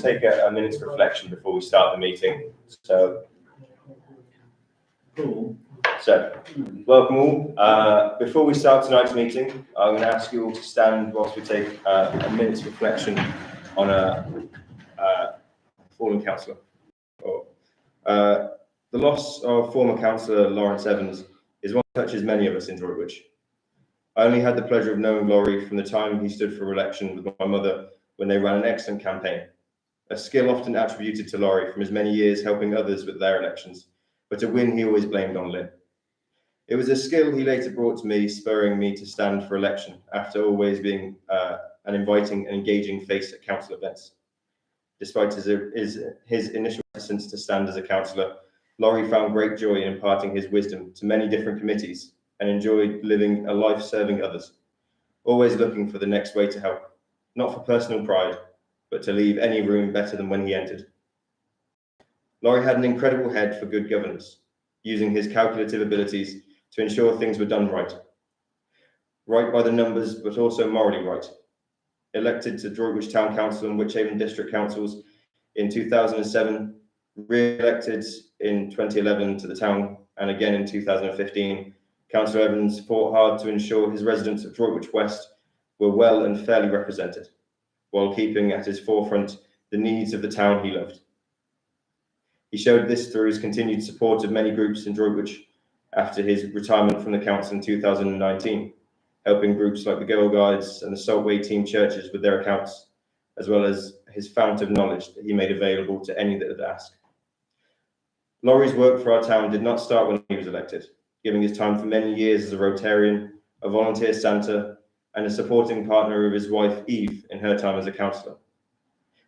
to take a minute's reflection before we start the meeting. So welcome all. Before we start tonight's meeting, I'm going to ask you all to stand whilst we take a minute's reflection on a fallen councillor. The loss of former councillor Lawrence Evans is one that touches many of us in Droitwich. I only had the pleasure of knowing Laurie from the time he stood for election with my mother when they ran an excellent campaign, a skill often attributed to Laurie from his many years helping others with their elections, but a win he always blamed on Lynn. It was a skill he later brought to me, spurring me to stand for election after always being an inviting and engaging face at council events. Despite his initial reticence to stand as a councillor, Laurie found great joy in imparting his wisdom to many different committees and enjoyed living a life serving others, always looking for the next way to help, not for personal pride, but to leave any room better than when he entered. Laurie had an incredible head for good governance, using his calculative abilities to ensure things were done right by the numbers, but also morally right. Elected to Droitwich Town Council and Wychavon District Councils in 2007, re-elected in 2011 to the town and again in 2015, Councillor Evans fought hard to ensure his residents of Droitwich West were well and fairly represented, while keeping at his forefront the needs of the town he loved. He showed this through his continued support of many groups in Droitwich after his retirement from the council in 2019, helping groups like the Girl Guides and the Saltway Team churches with their accounts, as well as his fount of knowledge that he made available to any that would ask. Laurie's work for our town did not start when he was elected, giving his time for many years as a Rotarian, a volunteer Santa, and a supporting partner of his wife Eve in her time as a councillor,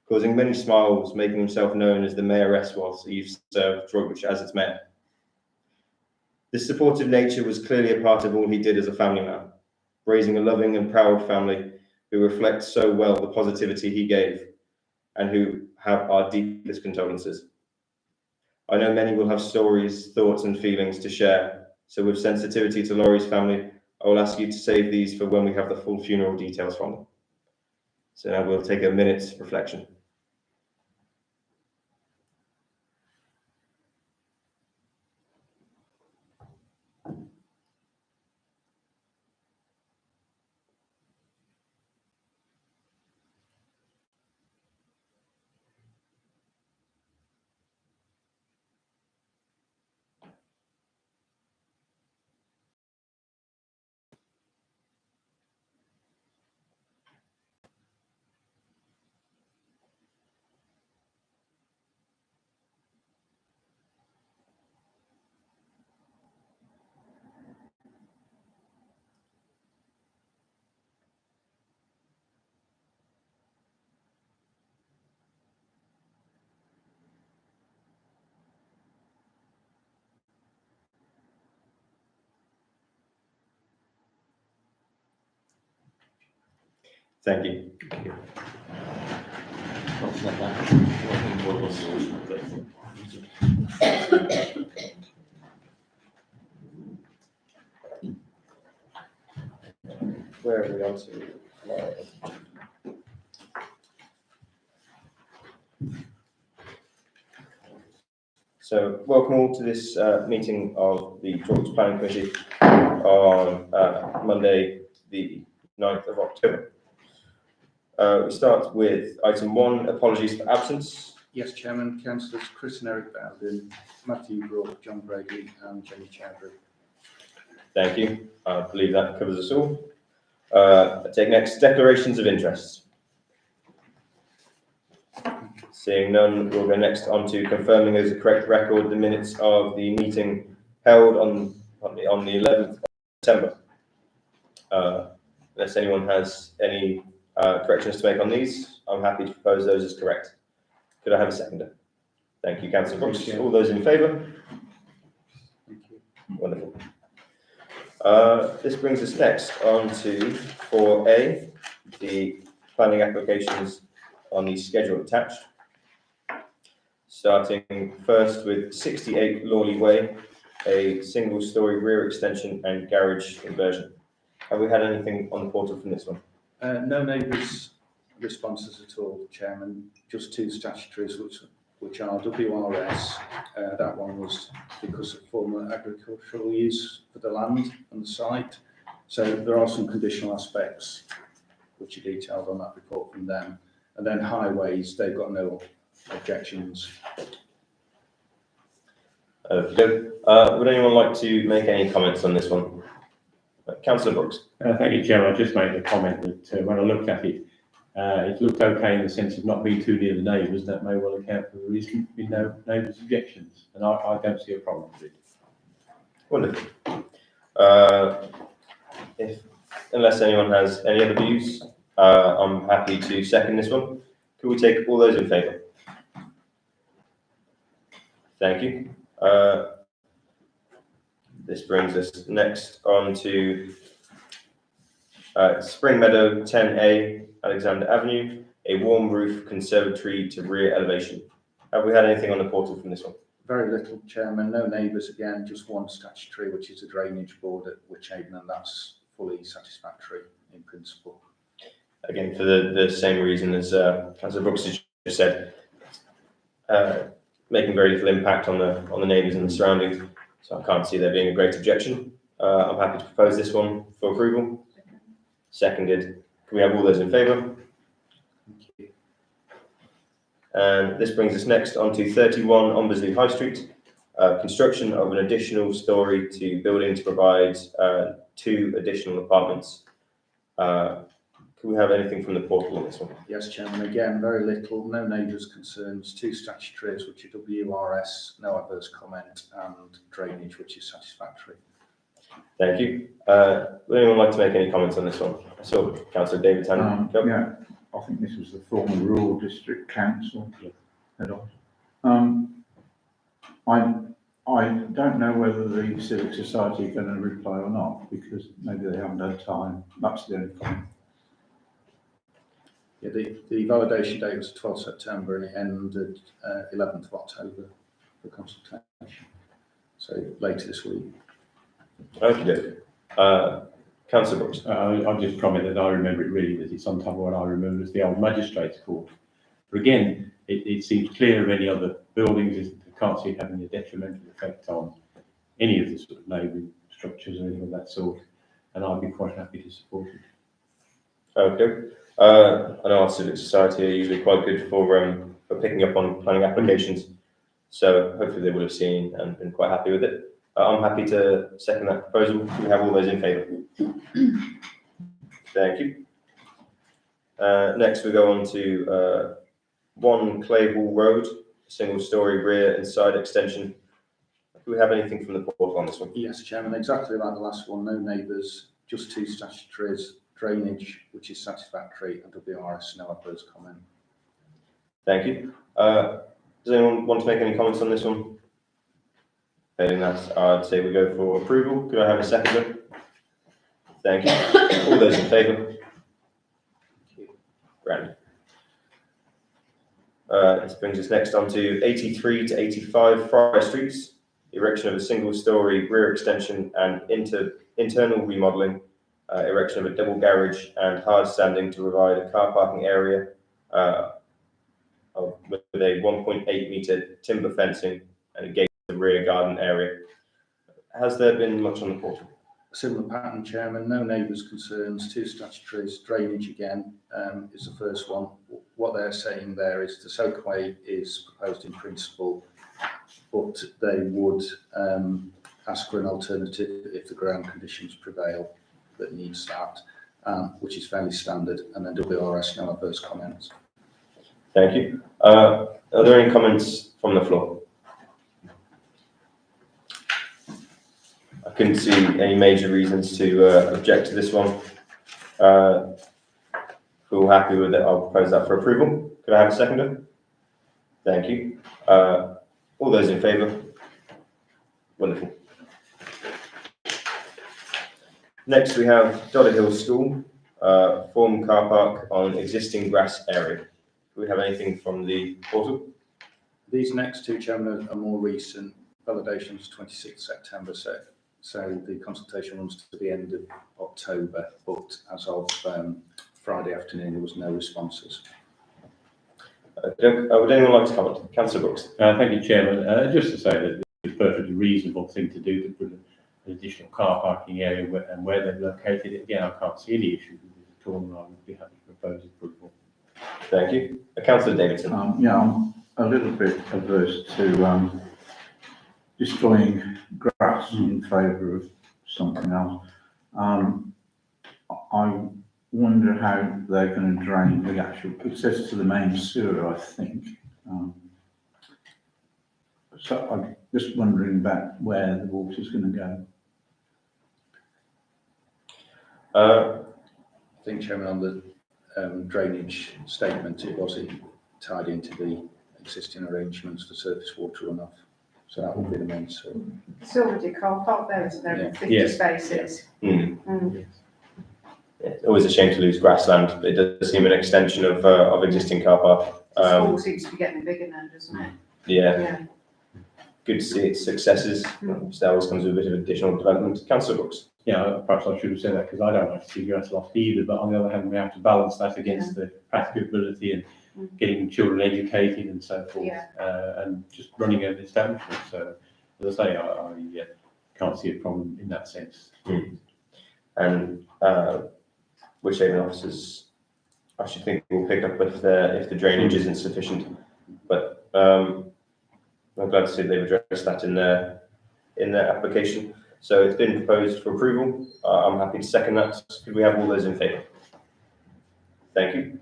causing many smiles, making himself known as the mayoress whilst Eve served Droitwich as its mayor. This supportive nature was clearly a part of all he did as a family man, raising a loving and proud family who reflect so well the positivity he gave and who have our deepest condolences. I know many will have stories, thoughts and feelings to share, so with sensitivity to Laurie's family, I will ask you to save these for when we have the full funeral details from them. So now we'll take a minute's reflection. Thank you. Where are we on to? So, welcome all to this meeting of the Droitwich Planning Committee on Monday, the 9th of October. We start with item 1, apologies for absence. Yes, Chairman. Councillors Chris and Eric Bowden, Matthew Brook, John Brady and Jenny Chowdhury. Thank you. I believe that covers us all. I take next, declarations of interest. Seeing none, we'll go next on to confirming as a correct record the minutes of the meeting held on the 11th of September. Unless anyone has any corrections to make on these, I'm happy to propose those as correct. Could I have a seconder? Thank you, Councillor Brooks. All those in favour? Thank you. Wonderful. This brings us next on to 4A, the planning applications on the schedule attached. Starting first with 68 Lawley Way, a single-storey rear extension and garage conversion. Have we had anything on the portal from this one? No neighbours responses at all, Chairman. Just two statutories, which are WRS. That one was because of former agricultural use for the land and the site. So there are some conditional aspects which are detailed on that report from them. And then highways, they've got no objections. Would anyone like to make any comments on this one? Councillor Brooks. Thank you, Chair. I'll just make the comment that when I looked at it, it looked okay in the sense of not being too near the neighbours. That may well account for the reason being no neighbours' objections, and I don't see a problem with it. Wonderful. Unless anyone has any other views, I'm happy to second this one. Could we take all those in favour? Thank you. This brings us next on to Spring Meadow 10A, Alexander Avenue, a warm roof conservatory to rear elevation. Have we had anything on the portal from this one? Very little, Chairman. No neighbours again, just one statutory, which is a drainage board at Wychavon, and that's fully satisfactory in principle. Again, for the same reason as Councillor Brooks has just said, making very little impact on the neighbours and the surroundings, so I can't see there being a great objection. I'm happy to propose this one for approval. Seconded. Can we have all those in favour? Thank you. And this brings us next on to 31 Ombersley High Street. Construction of an additional storey to building to provide 2 additional apartments. Can we have anything from the portal on this one? Yes, Chairman. Again, very little. No neighbours' concerns. 2 statutories, which are WRS, no adverse comment, and drainage, which is satisfactory. Thank you. Would anyone like to make any comments on this one? I saw Councillor David Tanner. Yeah, I think this was the former Rural District Council head office. I don't know whether the Civic Society are going to reply or not, because maybe they haven't had time. That's the only comment. Yeah, the validation date was 12th September and it ended 11th of October for consultation. So later this week. Okay. Councillor Brooks. I'll just comment that I remember it really that it's on top of what I remember as the old magistrates' court. But again, it seems clear of any other buildings. I can't see it having a detrimental effect on any of the sort of neighbouring structures or anything of that sort. And I'd be quite happy to support it. Okay. I know our Civic Society are usually quite good for picking up on planning applications, so hopefully they would have seen and been quite happy with it. I'm happy to second that proposal. We have all those in favour. Thank you. Next we go on to 1 Clayhall Road, single-storey rear and side extension. Do we have anything from the portal on this one? Yes, Chairman, exactly like the last one. No neighbours, just 2 statutories, drainage, which is satisfactory, and WRS, no adverse comment. Thank you. Does anyone want to make any comments on this one? Failing that, I'd say we go for approval. Could I have a seconder? Thank you. All those in favour? Grand. This brings us next on to 83 to 85 Friar Streets. Erection of a single-storey rear extension and internal remodelling. Erection of a double garage and hard standing to provide a car parking area with a 1.8 metre timber fencing and a gate in the rear garden area. Has there been much on the portal? Similar pattern, Chairman, no neighbours' concerns, 2 statutories, drainage again is the first one. What they're saying there is the soakaway is proposed in principle, but they would ask for an alternative if the ground conditions prevail that needs that, which is fairly standard, and then WRS, no adverse comments. Thank you. Are there any comments from the floor? I couldn't see any major reasons to object to this one. If we're all happy with it, I'll propose that for approval. Could I have a seconder? Thank you. All those in favour? Wonderful. Next, we have Dollar Hill School, form car park on existing grass area. Do we have anything from the portal? These next 2, Chairman, are more recent. Validation was 26th September, so the consultation runs to the end of October, but as of Friday afternoon there was no responses. Would anyone like to comment? Councillor Brooks. Thank you, Chairman. Just to say that it's a perfectly reasonable thing to do to put an additional car parking area and where they're located. Again, I can't see any issue with it at all, and I would be happy to propose approval. Thank you. Councillor Davidson. Yeah, I'm a little bit averse to destroying grass in favour of something else. I wonder how they're going to drain the actual access to the main sewer, I think. So I'm just wondering about where the water's going to go. I think, Chairman, on the drainage statement, it wasn't tied into the existing arrangements for surface water runoff. So that would be the main sewer. It's already a car park there, isn't there? Yeah. 50 Yes. spaces. It's always a shame to lose grassland, but it does seem an extension of existing car park. The school seems to be getting bigger now, doesn't it? Yeah, good to see its successes. So that always comes with a bit of additional development. Councillor Brooks. Yeah, perhaps I should have said that because I don't like to see grass lost either, but on the other hand, we have to balance that against the practicability and getting children educated and so forth, and just running an establishment. So, as I say, I can't see a problem in that sense. And whichever officers, I should think will pick up if the drainage isn't sufficient. But I'm glad to see they've addressed that in their application. So it's been proposed for approval. I'm happy to second that. Could we have all those in favour? Thank you.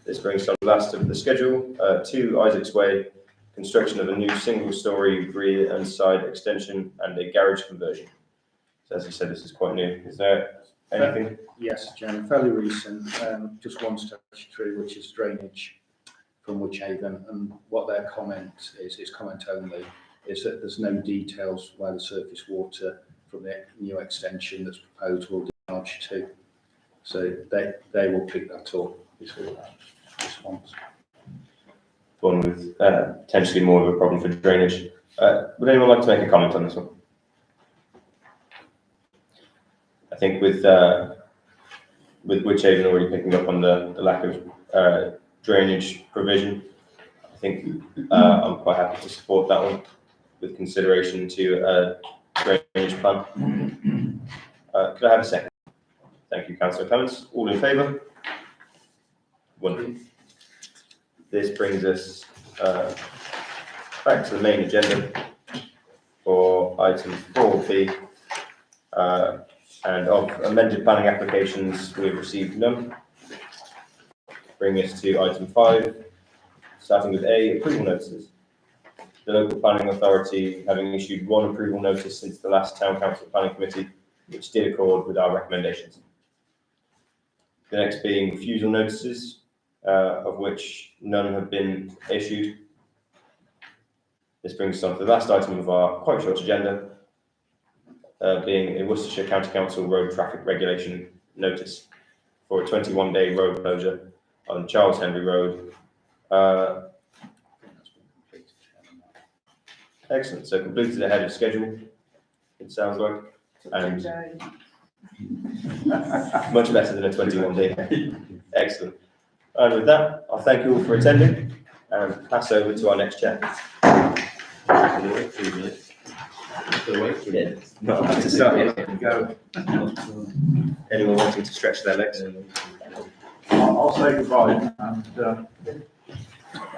This brings us on the last of the schedule. 2 Isaacs Way, construction of a new single-storey rear and side extension and a garage conversion. So as I said, this is quite new. Is there anything? Yes, Chairman, fairly recent, just one statutory, which is drainage from Wychavon, and what their comment is comment only, is that there's no details where the surface water from the new extension that's proposed will discharge to. So they will pick that up before that response. One with potentially more of a problem for drainage. Would anyone like to make a comment on this one? I think with Wychavon already picking up on the lack of drainage provision, I think I'm quite happy to support that one with consideration to a drainage plan. Could I have a second? Thank you, Councillor Clements. All in favour? Wonderful. This brings us back to the main agenda for item 4B. And of amended planning applications, we have received none. Bring us to item 5, starting with A, approval notices. The local planning authority having issued 1 approval notice since the last town council planning committee, which did accord with our recommendations. The next being refusal notices, of which none have been issued. This brings us on to the last item of our quite short agenda, being a Worcestershire County Council road traffic regulation notice for a 21-day road closure on Charles Henry Road. Excellent. So completed ahead of schedule, it sounds like, and much better than a 21-day. Excellent. And with that, I'll thank you all for attending and pass over to our next chair. Not allowed to start yet. Go. Anyone wanting to stretch their legs? I'll say goodbye and have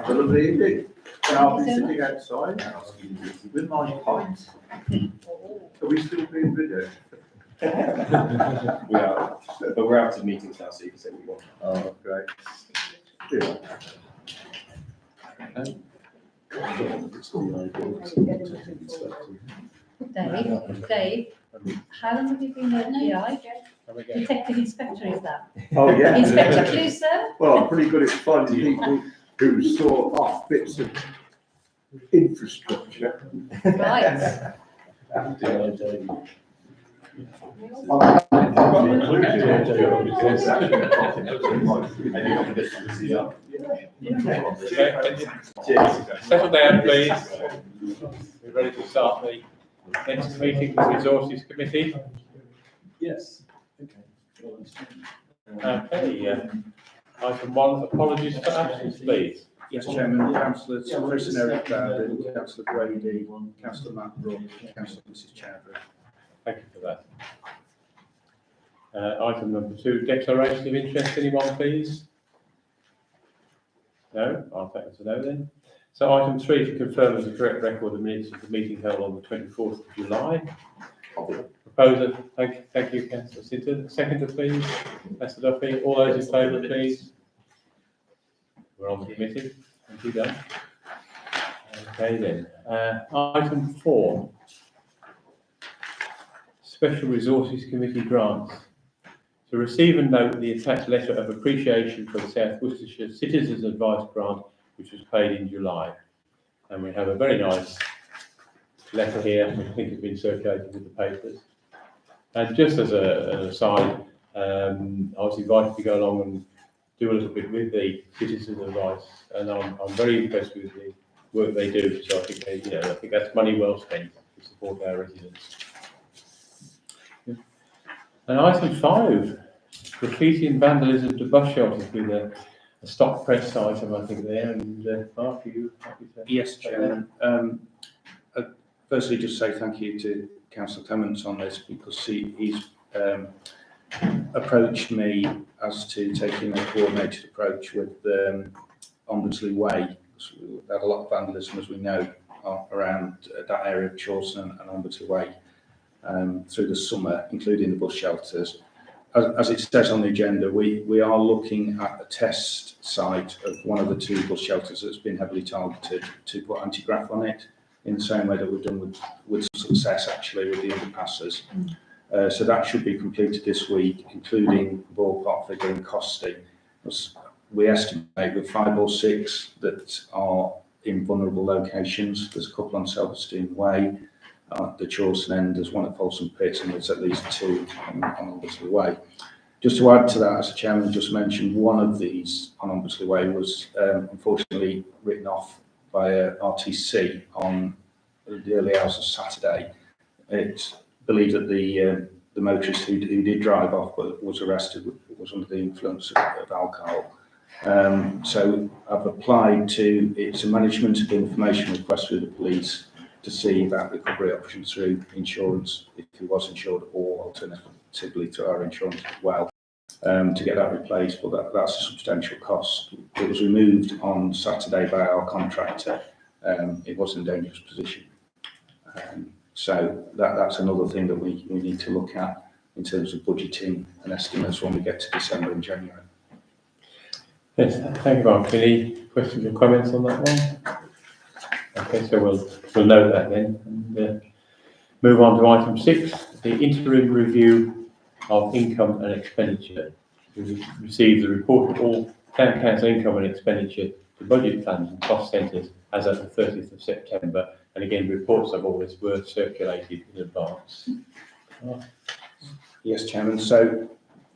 a lovely evening. And I'll be sitting outside with my pint. Are we still being videoed? We are, but we're out of meetings now, so you can say what you want. Oh, great. Yeah. Dave, how long have you been at PI? Detective Inspector is that? Oh, yeah. Inspector Clouser? Well, I'm pretty good at finding people who saw off bits of infrastructure. Right. Settle down, please. We're ready to start the next meeting, the Resources Committee. Yes. Okay. Okay, item 1, apologies for absence, please. Yes, Chairman, Councillors Chris and Eric Bowden, Councillor Brady, Councillor Matt Brook, Councillor Mrs Chadwick. Thank you for that. Item number 2, declaration of interest. Anyone, please? No? I'll take that as a no then. So item 3, to confirm as a correct record the minutes of the meeting held on the 24th of July. Proposer, thank you, Councillor Sinton. Seconder, please. Councillor Duffy. All those in favour, please. We're on the committee. Thank you, Dan. Okay then. Item 4, Special Resources Committee grants. To receive and note the attached letter of appreciation for the South Worcestershire Citizens Advice Grant, which was paid in July. And we have a very nice letter here, which I think has been circulated with the papers. And just as an aside, I was invited to go along and do a little bit with the Citizens Advice, and I'm very impressed with the work they do. So I think I think that's money well spent to support our residents. And item 5, graffiti and vandalism to bus shelters, with a stock press item, I think, there. And Mark, are you happy to? Yes, Chairman. Firstly, just say thank you to Councillor Clements on this, because he's approached me as to taking a coordinated approach with Ombersley Way. We had a lot of vandalism, as we know, around that area of Chawson and Ombersley Way through the summer, including the bus shelters. As it says on the agenda, we are looking at a test site of one of the 2 bus shelters that's been heavily targeted to put anti-graff on it, in the same way that we've done with success, actually, with the underpasses. So that should be completed this week, including ballpark figure and costing. We estimate with 5 or 6 that are in vulnerable locations. There's a couple on Selverstein Way, the Chawson end, there's one at Folsom Pits, and there's at least 2 on Ombersley Way. Just to add to that, as the Chairman just mentioned, one of these on Ombersley Way was unfortunately written off by RTC on the early hours of Saturday. It's believed that the motorist who did drive off but was arrested was under the influence of alcohol. So I've applied to, it's a management of information request with the police to see about recovery options through insurance, if he was insured, or alternatively to our insurance as well, to get that replaced, but that's a substantial cost. It was removed on Saturday by our contractor. It was in a dangerous position. So that's another thing that we need to look at in terms of budgeting and estimates when we get to December and January. Yes, thank you, Mark. Any questions or comments on that one? Okay, so we'll note that then, and move on to item 6, the interim review of income and expenditure. We received the report of all town council income and expenditure to budget plans and cost centres as at the 30th of September. And again, reports of all this were circulated in advance. Yes, Chairman. So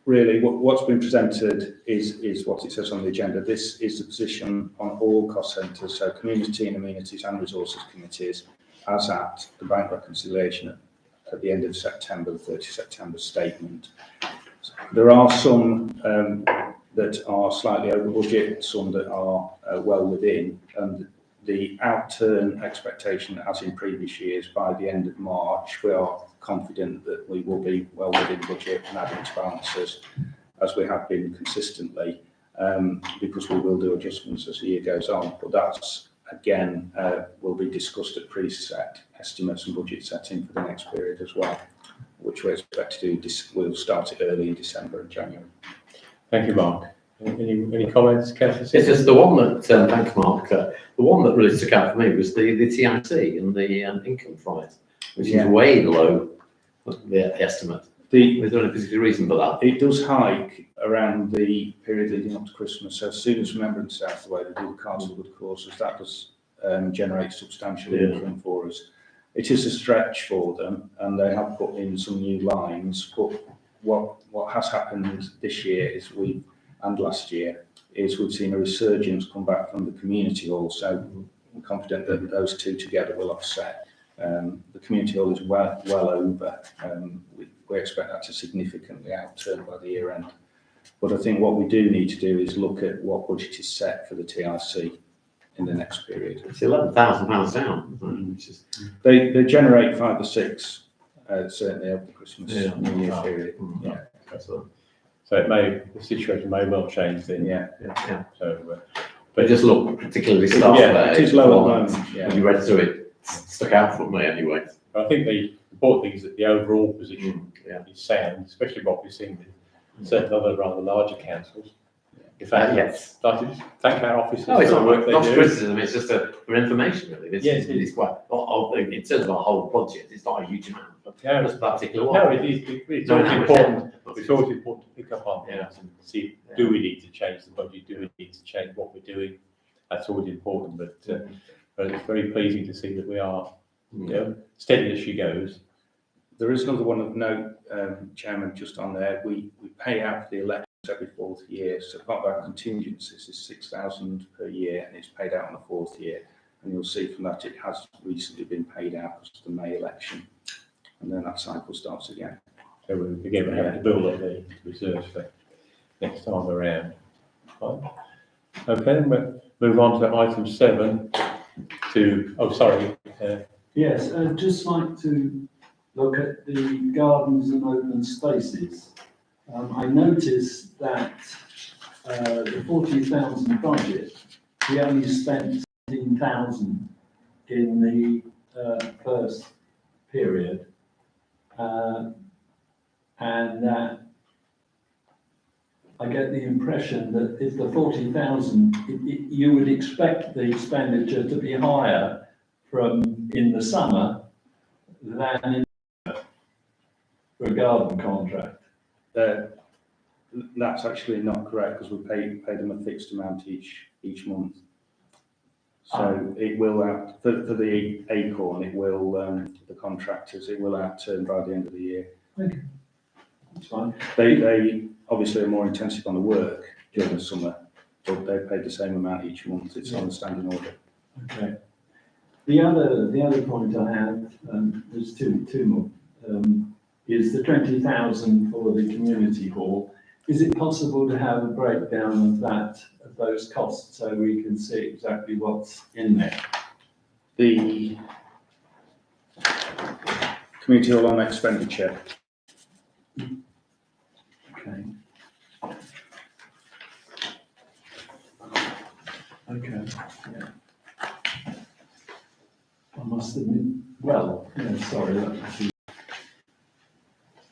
really what's been presented is what it says on the agenda. This is the position on all cost centres, so community and amenities and resources committees, as at the bank reconciliation at the end of September, the 30th September statement. There are some that are slightly over budget, some that are well within, and the outturn expectation, as in previous years, by the end of March, we are confident that we will be well within budget and adding to balances, as we have been consistently, because we will do adjustments as the year goes on. But that's, again, will be discussed at pre-set estimates and budget setting for the next period as well, which we expect to do. We'll start it early in December and January. Thank you, Mark. Any comments, Councillor? It's just the one that, thanks Mark, the one that really stuck out for me was the TIC and the income price, which is way below the estimate. Is there any particular reason for that? It does hike around the period leading up to Christmas. So as soon as Remembrance South, the way they do the Cards for Good Causes, that does generate substantial income for us. It is a stretch for them, and they have put in some new lines. But what has happened this year and last year is we've seen a resurgence come back from the community hall. So I'm confident that those two together will offset. The community hall is well over. We expect that to significantly outturn by the year end. But I think what we do need to do is look at what budget is set for the TIC in the next period. It's £11,000 down, which is, They generate 5 or 6, certainly over the Christmas Yeah. New Year period. yeah, that's a, So the situation may well change then. Yeah, yeah. So, But it just look particularly stark Yeah, there. it is low at the moment, yeah. When you read through it, stuck out from me anyway. I think the important thing is that the overall position Yeah. is sound, especially what we're seeing with certain other rather larger councils. In fact, Yes. I'd like to just thank our officers No, it's for the not, work they not do. criticism, it's just for information really. This Yes, is, it is. it's quite, in terms of our whole budget, it's not a huge amount, but No, just that particular one. no, it is, it's No, always no, important, it's always important to pick up on Yeah. things and see, Yeah. do we need to change the budget, do we need to change what we're doing? That's always important, but it's very pleasing to see that we are, steady as she goes. There is another one of note, Chairman, just on there. We pay out for the elections every 4th year. So part of our contingencies is 6,000 per year, and it's paid out on the 4th year. And you'll see from that it has recently been paid out because of the May election, and then that cycle starts again. So we have to build up the reserves for next time around. Fine. Okay, then we'll move on to item 7 Yes, I'd just like to look at the gardens and open spaces. I noticed that the 40,000 budget, we only spent 17,000 in the first period. And that I get the impression that if the 40,000, you would expect the expenditure to be higher from in the summer than in for a garden contract. That's actually not correct because we pay them a fixed amount each month. So it will out for the Acorn, it will the contractors, it will outturn by the end of the year. Okay. That's fine. They obviously are more intensive on the work during the summer, but they pay the same amount each month. It's on the standing order. Okay. The other point I had, there's two more, is the 20,000 for the community hall. Is it possible to have a breakdown of those costs so we can see exactly what's in there? The community hall on expenditure. Okay. Okay, yeah. I must admit, well, yeah, sorry, that was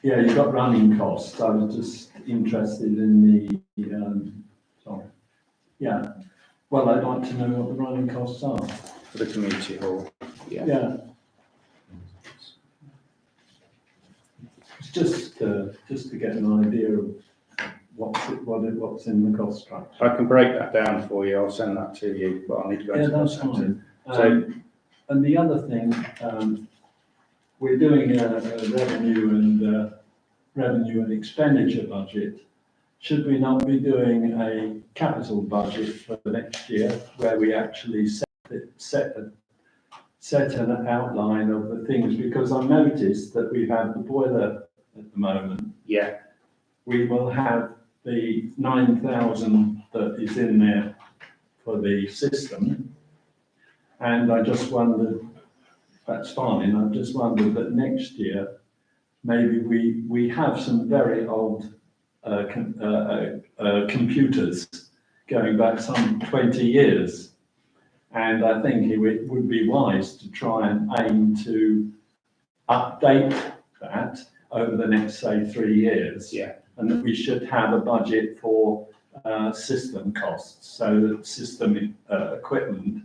yeah, you've got running costs. I was just interested in the, sorry. Yeah, well, I'd like to know what the running costs are. For the community hall. Yeah. It's just to get an idea of what's in the cost structure. I can break that down for you. I'll send that to you, but I need to go Yeah, into that's that. fine. So- And the other thing, we're doing a revenue and expenditure budget. Should we not be doing a capital budget for the next year where we actually set an outline of the things? Because I noticed that we have the boiler at the moment. Yeah, We will have the 9,000 that is in there for the system. And I just wondered, that's fine, I just wondered that next year, maybe we have some very old computers going back some 20 years. And I think it would be wise to try and aim to update that over the next, say, 3 years. yeah. And that we should have a budget for system costs, so that system equipment,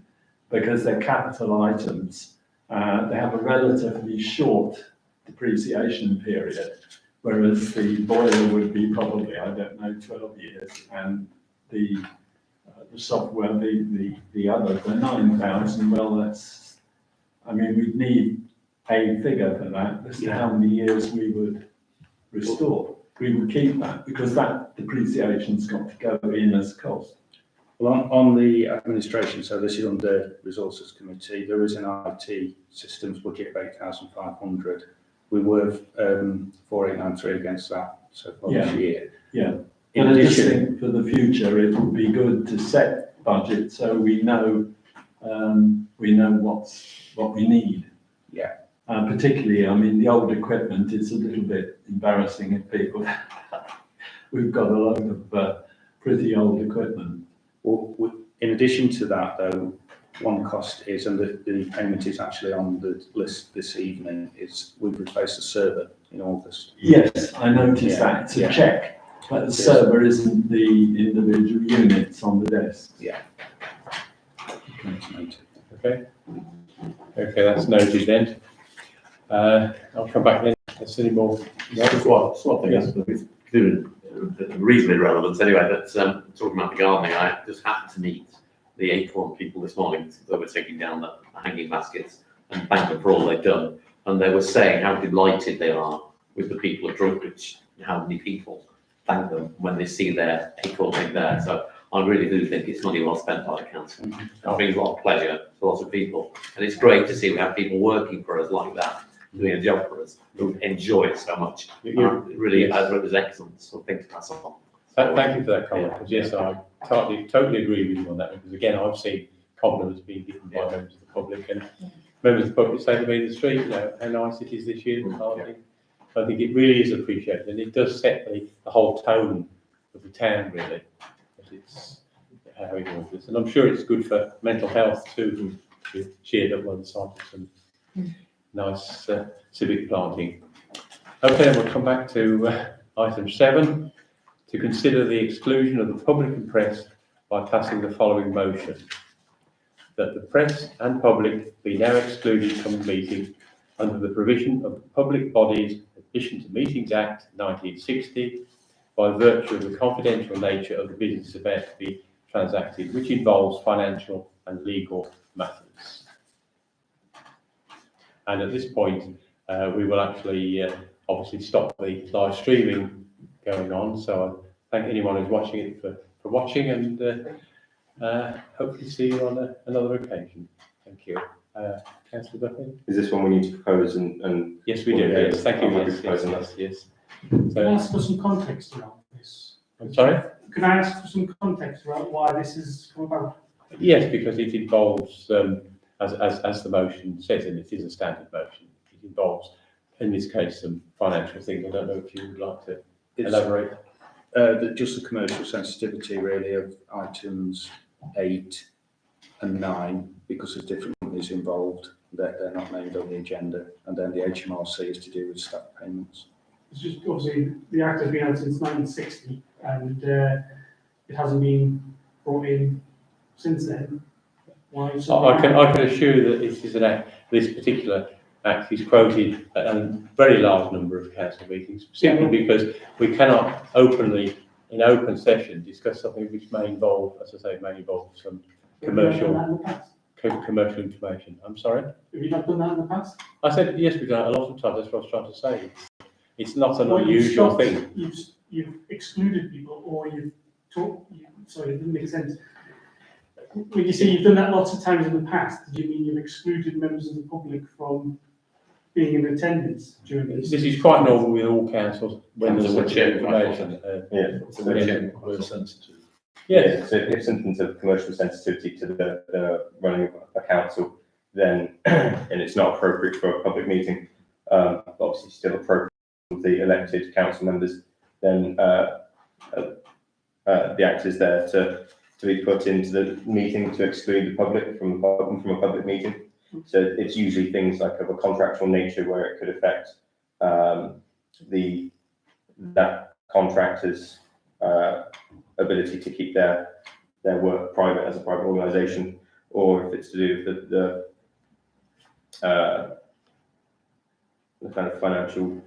because they're capital items, they have a relatively short depreciation period, whereas the boiler would be probably, I don't know, 12 years, and the software, the other, the 9,000, well, that's, I mean, we'd need a figure for that, as to how many years we would restore. We would keep that, because that depreciation's got to go in as cost. Well, on the administration, so this is under Resources Committee, there is an IT systems budget of 8,500. We were 4893 against that so far this year. Yeah. But I just think for the future, it would be good to set budget so we know what we need. Yeah. Particularly, I mean, the old equipment, it's a little bit embarrassing if people, we've got a load of pretty old equipment. Well, in addition to that, though, one cost is, and the payment is actually on the list this evening, is we've replaced the server in August. Yes, I noticed that, it's a check, but the server isn't the individual units on the desk. Okay. Okay, that's noted then. I'll come back then. Is there any more? Just one thing, it's reasonably relevant anyway, but talking about the gardening, I just happened to meet the Acorn people this morning that were taking down the hanging baskets and thank them for all they've done. And they were saying how delighted they are with the people of Droitwich, how many people thank them when they see their Acorn thing there. So I really do think it's money well spent by the council. It brings a lot of pleasure to lots of people. And it's great to see we have people working for us like that, doing a job for us, who enjoy it so much. It really was excellent. So thank you for that. Thank you for that comment, because yes, I totally agree with you on that, because again, I've seen compliments being given by members of the public, and members of the public say to me in the street, you know, how nice it is this year. I think it really is appreciated, and it does set the whole tone of the town, really. But it's how it works, and I'm sure it's good for mental health too, to cheer up one side of some nice civic planting. Okay, we'll come back to item 7. To consider the exclusion of the public and press by passing the following motion: that the press and public be now excluded from the meeting under the provision of the Public Bodies Admission to Meetings Act 1960 by virtue of the confidential nature of the business about to be transacted, which involves financial and legal matters. And at this point, we will actually obviously stop the live streaming going on. So I thank anyone who's watching it for watching, and hopefully see you on another occasion. Thank you. Councillor Duffy? Is this one we need to propose and Yes, we do. Yes, thank you. Yes. Can I So, ask for some context around this? I'm sorry? Can I ask for some context around why this has come about? Yes, because it involves, as the motion says, and it is a standard motion, it involves, in this case, some financial things. I don't know if you would like to elaborate. Just the commercial sensitivity really of items 8 and 9, because there's different companies involved, they're not named on the agenda, and then the HMRC is to do with staff payments. It's just obviously the Act has been out since 1960 and it hasn't been brought in since then. Why? I can assure you that this is an act, this particular act is quoted at a very large number of council meetings, simply because we cannot openly, in open session, discuss something which may involve, as I say, some commercial information. I'm sorry? Have you not done that in the past? I said, yes, we've done it a lot of times. That's what I was trying to say. It's not an unusual thing. You've excluded people, or you've talked, sorry, it didn't make sense. When you say you've done that lots of times in the past, do you mean you've excluded members of the public from being in attendance during this? This is quite normal with all councils when there's information. sensitive. Yeah, so if something's of commercial sensitivity to the running of a council, then and it's not appropriate for a public meeting, obviously still appropriate for the elected council members, then the act is there to be put into the meeting to exclude the public from a public meeting. So it's usually things like of a contractual nature where it could affect that contractor's ability to keep their work private as a private organisation, or if it's to do with the kind of financial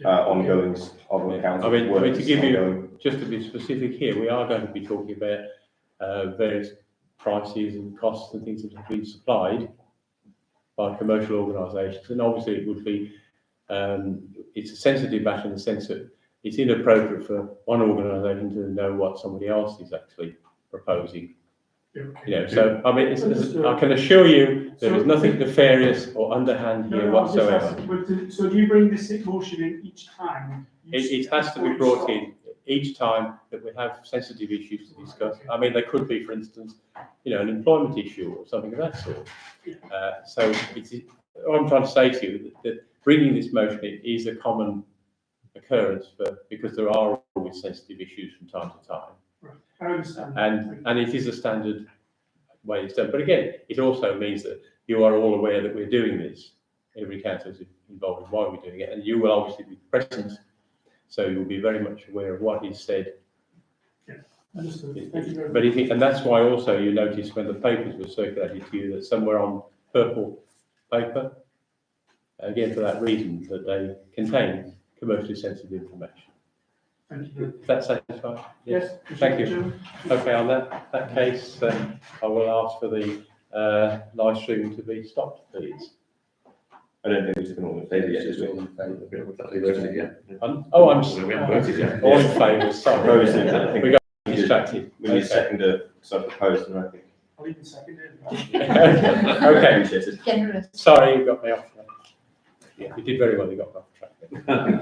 ongoings of the council. I mean, to give you, just to be specific here, we are going to be talking about various prices and costs and things that have been supplied by commercial organisations, and obviously it would be, it's a sensitive matter in the sense that it's inappropriate for one organisation to know what somebody else is actually proposing. You know, so I mean, I can assure you there is nothing nefarious or underhand here whatsoever. So do you bring this motion in each time? It has to be brought in each time that we have sensitive issues to discuss, I mean, they could be, for instance, an employment issue or something of that sort. So what I'm trying to say to you that bringing this motion is a common occurrence because there are always sensitive issues from time to time. Right, I understand. And it is a standard way it's done. But again, it also means that you are all aware that we're doing this. Every council is involved in why we're doing it, and you will obviously be present, so you'll be very much aware of what is said. Understood. Thank you very much. But and that's why also you noticed when the papers were circulated to you that some were on purple paper, again for that reason that they contain commercially sensitive information. Thank you. Is that satisfied? Yes. Thank you. Chairman. Okay, on that case, I will ask for the live stream to be stopped, please. I don't think we took an all in favour yet, did we? Oh, I'm We haven't voted yet. all in favour, sorry. Proposed it, I think. We got distracted. We need a Okay. seconder, so I proposed, and I think. I'll even second it. Okay, Appreciate it. Generous. sorry, you got me off. Yeah, you did very well, you got me off track.